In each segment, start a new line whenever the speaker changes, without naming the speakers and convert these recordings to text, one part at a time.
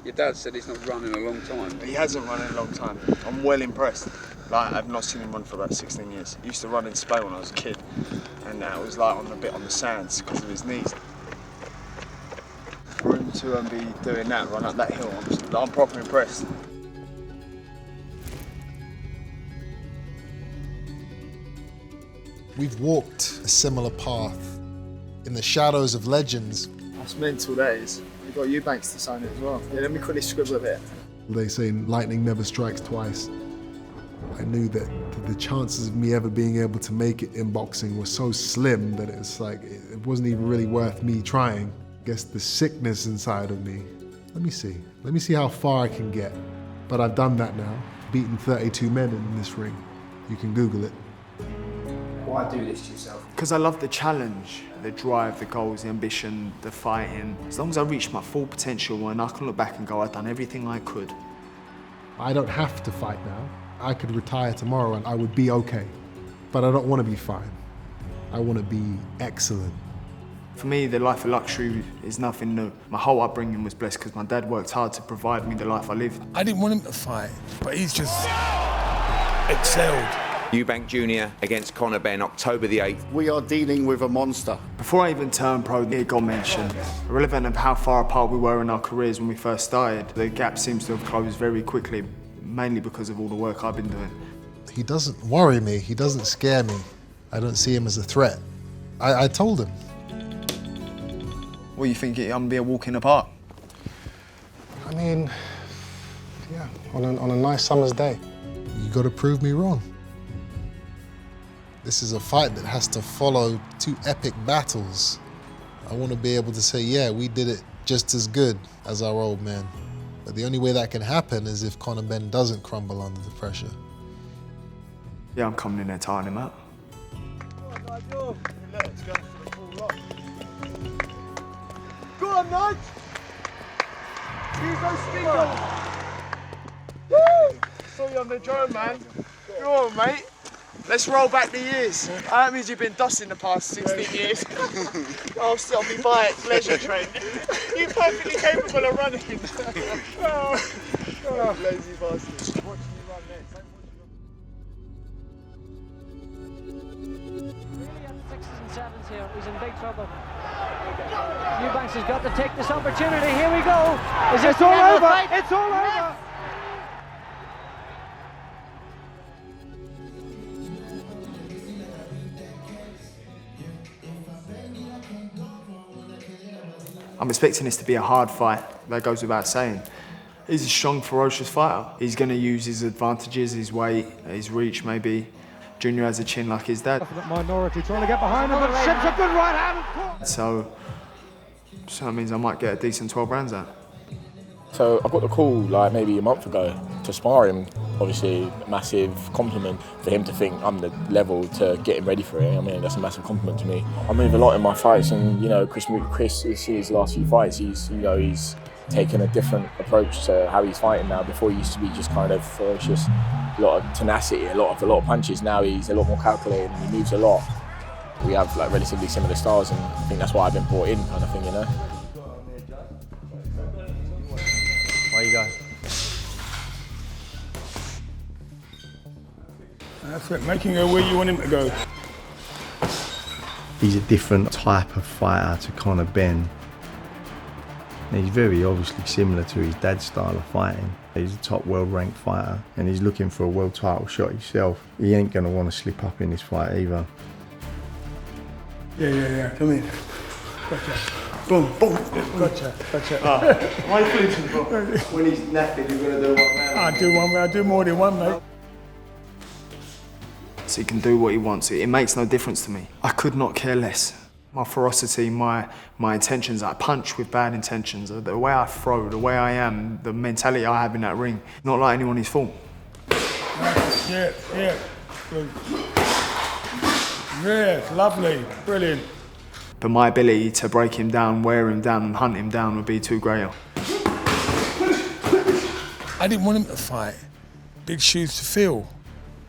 Your dad said he's not run in a long time.
He hasn't run in a long time. I'm well impressed. Like, I've not seen him run for about 16 years. He used to run in Spain when I was a kid, and it was like on a bit on the sands because of his knees. For him to be doing that, run up that hill, I'm proper impressed.
We've walked a similar path in the shadows of legends.
That's mental, that is. We've got Eubank to sign it as well. Yeah, let me quickly scribble a bit.
They say lightning never strikes twice. I knew that the chances of me ever being able to make it in boxing were so slim that it's like, it wasn't even really worth me trying. I guess the sickness inside of me. Let me see how far I can get. But I've done that now, beaten 32 men in this ring. You can Google it.
Why do this to yourself?
Because I love the challenge, the drive, the goals, the ambition, the fighting. As long as I reach my full potential and I can look back and go, I've done everything I could.
I don't have to fight now. I could retire tomorrow and I would be okay. But I don't want to be fine. I want to be excellent.
For me, the life of luxury is nothing new. My whole upbringing was blessed because my dad worked hard to provide me the life I live.
I didn't want him to fight, but he's just excelled.
Eubank Jr against Conor Benn, October the 8th.
We are dealing with a monster.
Before I even turned pro, it got mentioned. Irrelevant of how far apart we were in our careers when we first started, the gap seems to have closed very quickly, mainly because of all the work I've been doing.
He doesn't worry me, he doesn't scare me. I don't see him as a threat. I told him.
What, you think I'm gonna be a walk in the park?
I mean, yeah, on a nice summer's day. You gotta prove me wrong. This is a fight that has to follow 2 epic battles. I want to be able to say, yeah, we did it just as good as our old man. But the only way that can happen is if Conor Benn doesn't crumble under the pressure.
Yeah, I'm coming in there tying him up.
Go on, Nudge! Use those speakers! Woo! Saw you on the drone, man. Go on, mate.
Let's roll back the years. That means you've been dusting the past 16 years.
I'll still be by it, leisure train. You're perfectly capable of running.
Lazy bastard.
Watching you run next.
Really at the 6s and 7s here, he's in big trouble. Eubanks has got to take this opportunity. Here we go. Is this all over?
It's all over!
I'm expecting this to be a hard fight, that goes without saying. He's a strong, ferocious fighter. He's going to use his advantages, his weight, his reach maybe. Junior has a chin like his dad.
Minority trying to get behind him, but Ship's a good right hand.
So that means I might get a decent 12 rounds out.
So I got the call like maybe a month ago to spar him. Obviously, a massive compliment for him to think I'm the level to get him ready for it. I mean, that's a massive compliment to me. I move a lot in my fights, and you know, Chris, you see his last few fights. He's taken a different approach to how he's fighting now. Before he used to be just kind of ferocious, a lot of tenacity, a lot of punches. Now he's a lot more calculated and he moves a lot. We have like relatively similar styles, and I think that's why I've been brought in, kind of thing, you know.
Where you go?
That's it, making her where you want him to go.
He's a different type of fighter to Conor Benn. He's very obviously similar to his dad's style of fighting. He's a top world-ranked fighter and he's looking for a world title shot himself. He ain't going to want to slip up in this fight either.
Yeah, come in. Gotcha.
Boom, boom.
Gotcha.
Why flinching, bro? When he's knackered, you're going to do one man.
I do more than one, mate.
So he can do what he wants. It makes no difference to me. I could not care less. My ferocity, my intentions, I punch with bad intentions. The way I throw, the way I am, the mentality I have in that ring, not like anyone is fault.
Yeah. Good. Yeah, lovely, brilliant.
But my ability to break him down, wear him down and hunt him down would be too great.
I didn't want him to fight. Big shoes to fill.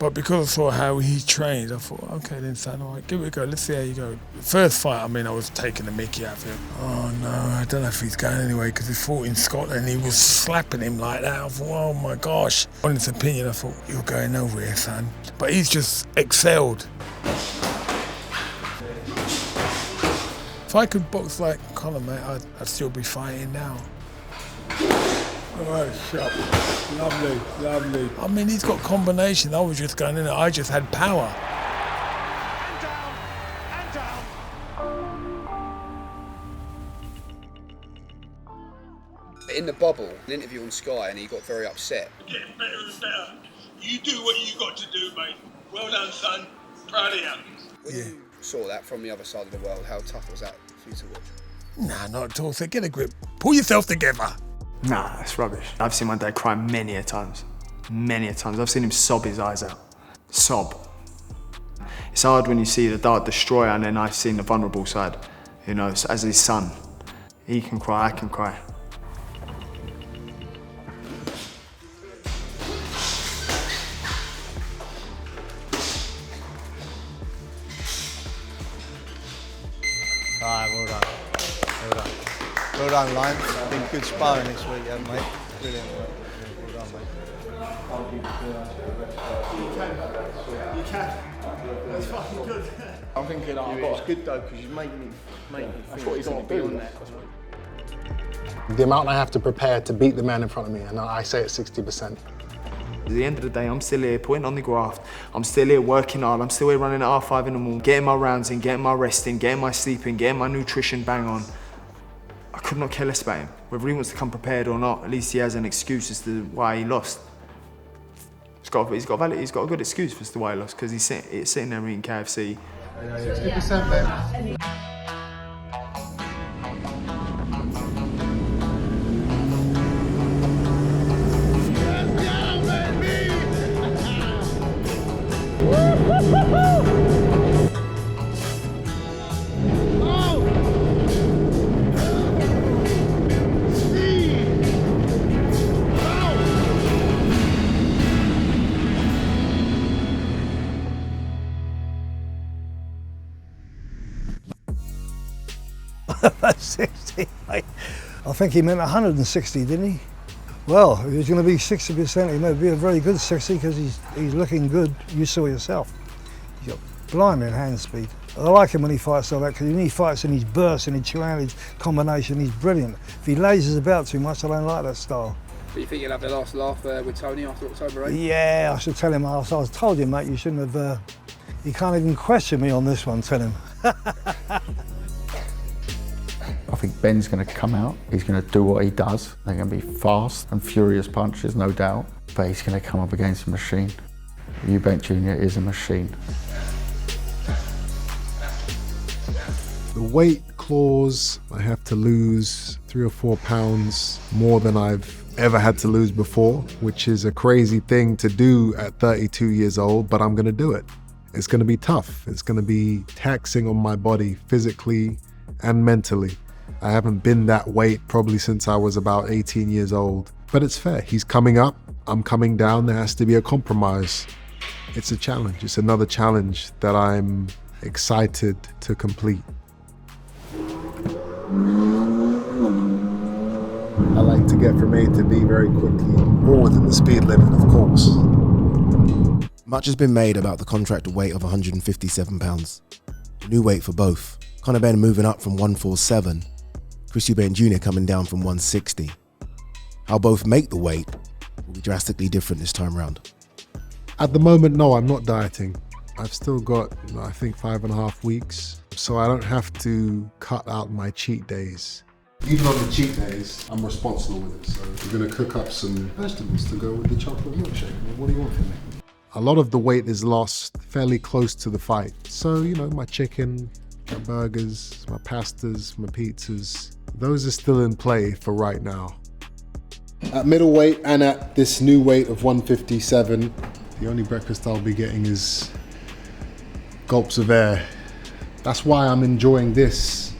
But because I saw how he trained, I thought, okay then son, all right, give it a go, let's see how you go. The first fight, I mean, I was taking the mickey out of him. Oh no, I don't know if he's going anyway, because he fought in Scotland, he was slapping him like that. I thought, oh my gosh. On his opinion, I thought, you're going nowhere, son. But he's just excelled. If I could box like Conor, mate, I'd still be fighting now. Oh, shut. Lovely, lovely. I mean, he's got combination. I was just going in there. I just had power.
And down, and down.
In the bubble, an interview on Sky, and he got very upset.
Getting better and better. You do what you got to do, mate. Well done, son. Proud of you.
When you saw that from the other side of the world, how tough was that for you to watch?
Nah, not at all. So get a grip. Pull yourself together.
Nah, it's rubbish. I've seen my dad cry many a times. Many a times. I've seen him sob his eyes out. Sob. It's hard when you see the dart destroyer and then I've seen the vulnerable side. You know, as his son. He can cry, I can cry.
Alright, well done. Well done. Well done, Lion. Been good sparring this week, haven't mate? Brilliant. Well done, mate.
You can. That's fucking good.
I'm thinking,
It's good though, because you make me think he's going to be on that.
The amount I have to prepare to beat the man in front of me, and I say it's 60%.
At the end of the day, I'm still here putting on the graft. I'm still here working hard. I'm still here running at R5 in the morning, getting my rounds in, getting my rest in, getting my sleep in, getting my nutrition bang on. I could not care less about him. Whether he wants to come prepared or not, at least he has an excuse as to why he lost. He's got a good excuse as to why he lost, because he's sitting there eating KFC.
60%, baby.
That's 60, mate. I think he meant 160, didn't he? Well, if he's going to be 60%, he may be a very good 60 because he's looking good. You saw yourself. He's got blimey hand speed. I like him when he fights like that because when he fights and he's bursts and he challenge combination, he's brilliant. If he lazes about too much, I don't like that style.
But you think you'll have the last laugh with Tony after October 8th?
Yeah, I should tell him. I was told you, mate, you shouldn't have. You can't even question me on this one. Tell him.
I think Ben's going to come out, he's going to do what he does. They're going to be fast and furious punches, no doubt, but he's going to come up against a machine. Eubank Jr is a machine.
The weight clause, I have to lose 3 or 4 pounds more than I've ever had to lose before, which is a crazy thing to do at 32 years old, but I'm going to do it. It's going to be tough. It's going to be taxing on my body physically and mentally. I haven't been that weight probably since I was about 18 years old. But it's fair. He's coming up, I'm coming down. There has to be a compromise. It's a challenge. It's another challenge that I'm excited to complete. I like to get from A to B very quickly, all within the speed limit, of course.
Much has been made about the contracted weight of 157 pounds. New weight for both. Conor Benn moving up from 147, Eubank Jr coming down from 160. How both make the weight will be drastically different this time round.
At the moment, no, I'm not dieting. I've still got, I think, 5.5 weeks, so I don't have to cut out my cheat days. Even on the cheat days, I'm responsible with it, so we're going to cook up some vegetables to go with the chocolate milkshake. What do you want from me? A lot of the weight is lost fairly close to the fight, so, you know, my chicken, my burgers, my pastas, my pizzas, those are still in play for right now. At middleweight and at this new weight of 157, the only breakfast I'll be getting is gulps of air. That's why I'm enjoying this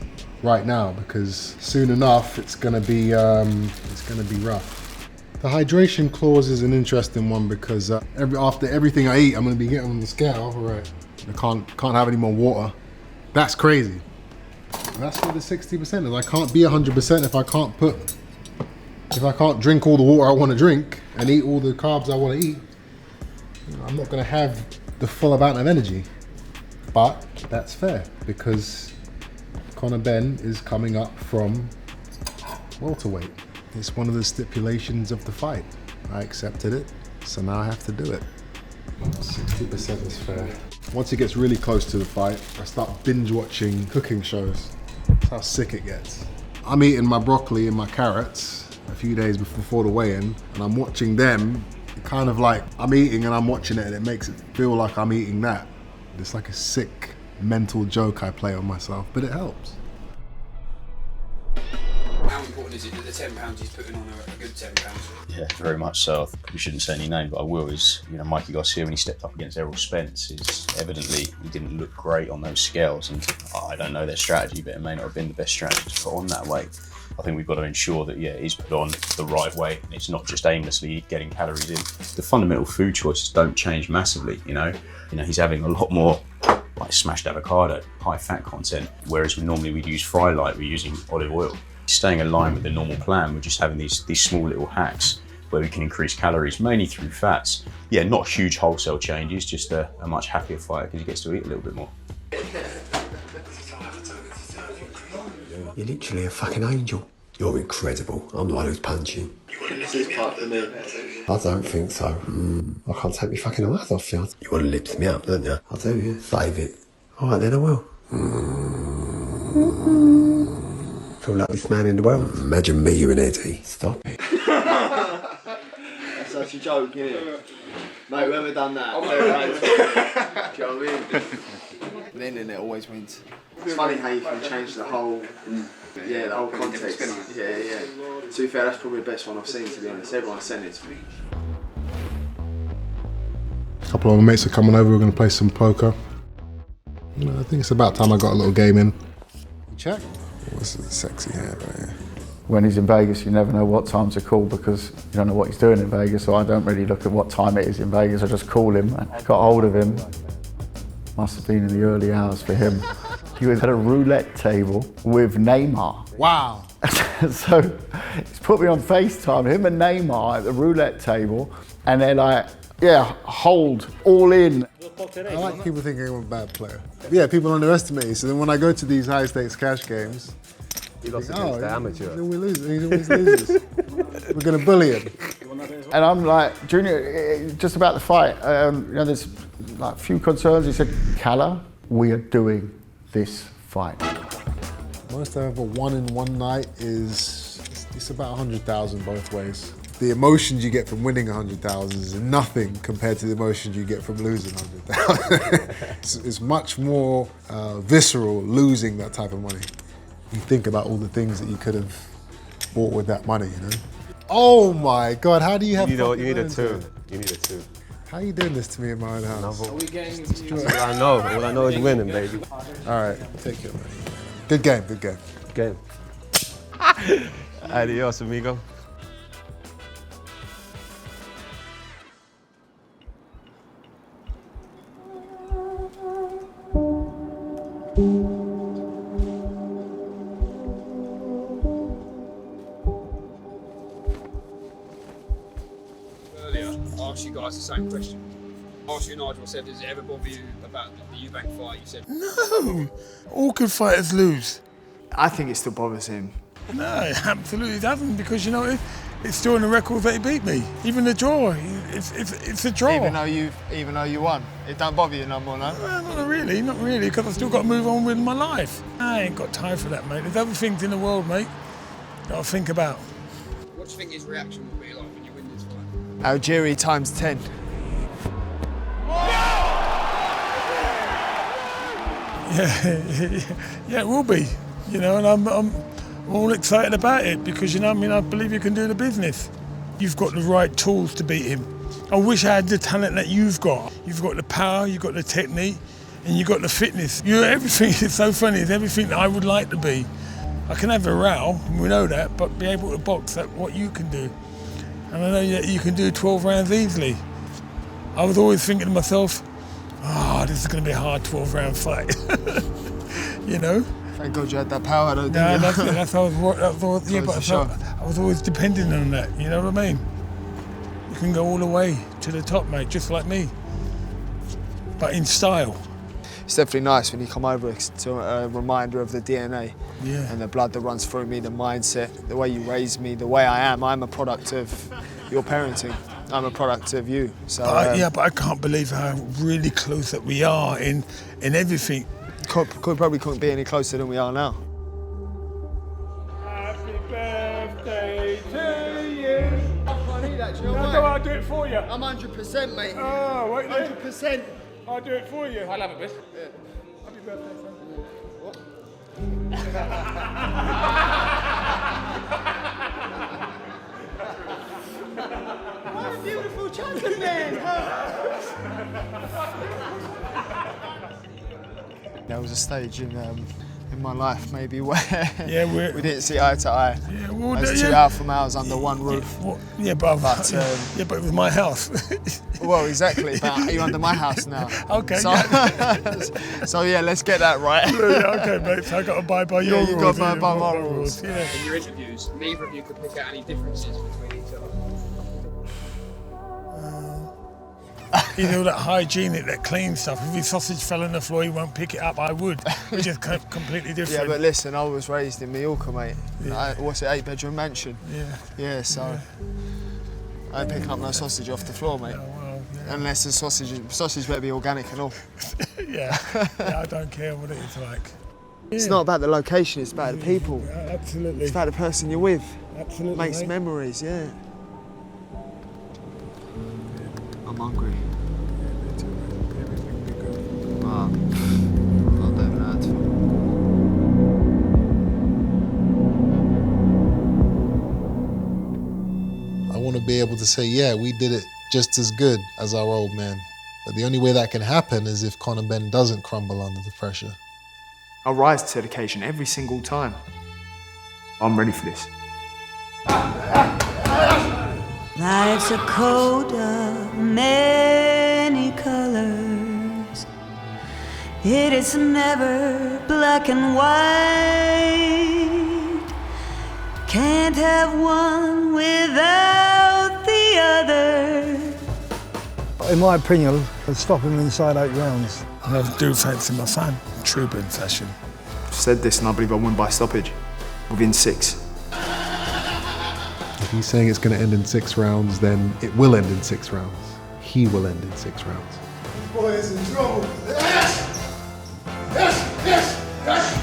right now, because soon enough it's gonna be rough. The hydration clause is an interesting one because after everything I eat, I'm going to be getting on the scale. Right, I can't have any more water. That's crazy. And that's where the 60% is. I can't be 100% if I can't drink all the water I want to drink and eat all the carbs I want to eat. You know, I'm not going to have the full amount of energy. But that's fair because Conor Benn is coming up from welterweight. It's one of the stipulations of the fight. I accepted it, so now I have to do it. 60% is fair. Once it gets really close to the fight, I start binge watching cooking shows. That's how sick it gets. I'm eating my broccoli and my carrots a few days before the weigh-in, and I'm watching them, kind of like I'm eating and I'm watching it, and it makes it feel like I'm eating that. It's like a sick mental joke I play on myself, but it helps.
How important is it that the £10 he's putting on are a good £10?
Yeah, very much so. We shouldn't say any name, but I will. Is Mikey Garcia, when he stepped up against Errol Spence, is evidently he didn't look great on those scales, and I don't know their strategy, but it may not have been the best strategy to put on that weight. I think we've got to ensure that he's put on the right weight. It's not just aimlessly getting calories in. The fundamental food choices don't change massively. He's having a lot more like smashed avocado, high fat content, whereas normally we'd use fry light, we're using olive oil. Staying aligned with the normal plan, we're just having these small little hacks where we can increase calories, mainly through fats. Yeah, not huge wholesale changes, just a much happier fighter because he gets to eat a little bit more.
You're literally a fucking angel. You're incredible. I'm the one who's punching.
This is part for me.
I don't think so. I can't take my fucking eyes off you. You want to lips me up, don't you? I do, yeah. Save it. Alright then, I will. Feel like this man in the world. Imagine me, you and Eddie. Stop it.
That's such a joke, isn't it? Mate, whoever done that. Do you know what I mean?
The internet always wins.
It's funny how you can change the whole, the whole context. Yeah. To be fair, that's probably the best one I've seen, to be honest. Everyone sent it to me.
A couple of my mates are coming over, we're going to play some poker. I think it's about time I got a little game in. Check. What's the sexy hair right here?
When he's in Vegas, you never know what time to call because you don't know what he's doing in Vegas, so I don't really look at what time it is in Vegas. I just call him. I got hold of him. Must have been in the early hours for him. He was at a roulette table with Neymar.
Wow.
So he's put me on FaceTime, him and Neymar at the roulette table, and they're like, hold, all in.
I like people thinking I'm a bad player. Yeah, people underestimate you. So then when I go to these high stakes cash games,
he lost against the amateur.
We lose. He always loses. We're going to bully him.
And I'm like, Junior, just about the fight, there's like a few concerns. He said, Calla, we are doing this fight.
Most I've ever won in one night it's about 100,000 both ways. The emotions you get from winning 100,000 is nothing compared to the emotions you get from losing 100,000. It's much more visceral losing that type of money. You think about all the things that you could have bought with that money, Oh my God, how do you have
You need a two. You need a two.
How are you doing this to me in my own house?
Are we getting I know. All I know is winning, baby.
All right, take it. Good game, good game.
Game. Adios, amigo.
Earlier, I asked you guys the same question. I asked you, Nigel, I said, does it ever bother you about the Eubank fight? You said,
No, all good fighters lose.
I think it still bothers him.
No, it absolutely doesn't because it's still in the record that he beat me. Even the draw, it's a draw.
Even though you won, it don't bother you no more, no?
Not really, because I've still got to move on with my life. I ain't got time for that, mate. There's other things in the world, mate, that I think about.
what do you think his reaction will be like when you win this fight?
Algeria times 10.
Yeah, it will be. And I'm all excited about it because I believe you can do the business. You've got the right tools to beat him. I wish I had the talent that you've got. You've got the power, you've got the technique, and you've got the fitness. Everything is so funny. It's everything that I would like to be. I can have a row, we know that, but be able to box at what you can do. And I know you can do 12 rounds easily. I was always thinking to myself, this is going to be a hard 12-round fight. You know?
Thank God you had that power though, didn't
No,
you?
that's how I was always depending on that, you know what I mean? You can go all the way to the top, mate, just like me, but in style.
It's definitely nice when you come over to a reminder of the DNA and the blood that runs through me, the mindset, the way you raised me, the way I am. I'm a product of your parenting. I'm a product of you. So
but I can't believe how really close that we are in everything.
Probably couldn't be any closer than we are now.
Happy birthday to you.
I need that,
No, I'll do it for you.
I'm 100%, mate.
Oh, wait there.
100%.
I'll do it for you.
I'll have a bit.
Yeah.
Happy birthday, son.
What? What a beautiful chocolate man! There was a stage in my life maybe where we didn't see eye to eye.
Yeah, well,
as two alpha males under one roof.
But it was my house.
Well, exactly, but you're under my house now.
Okay.
So yeah, let's get that right.
Okay, mate. So I got to abide by your rules.
You got to abide by my rules.
Yeah.
In your interviews, neither of you could pick out any differences between each other.
You know, that hygienic, that clean stuff. If your sausage fell on the floor, you won't pick it up. I would. We're just completely different.
Yeah, but listen, I was raised in Mallorca, mate. What's it, 8-bedroom mansion?
Yeah.
Yeah, so I ain't picking up no sausage off the floor, mate. Unless the sausage better be organic and all.
Yeah, I don't care what it is like.
It's not about the location, it's about the people.
Absolutely.
It's about the person you're with.
Absolutely.
Makes
mate.
memories, yeah. I'm hungry. I don't know how to.
I want to be able to say, yeah, we did it just as good as our old man. But the only way that can happen is if Conor Benn doesn't crumble under the pressure.
I rise to the occasion every single time. I'm ready for this.
Life's a coat of many colors. It is never black and white. Can't have one without the other.
In my opinion, I'd stop him inside 8 rounds.
And I do fancy my son, Truban fashion.
Said this and I believe I win by stoppage. Within 6.
If he's saying it's going to end in 6 rounds, then it will end in 6 rounds. He will end in 6 rounds.
Boy is in trouble. Yes! Yes! Yes! Yes!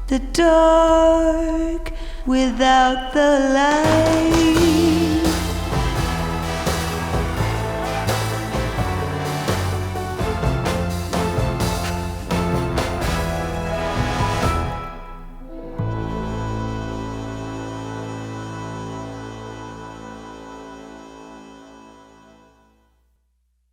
The dark without the light.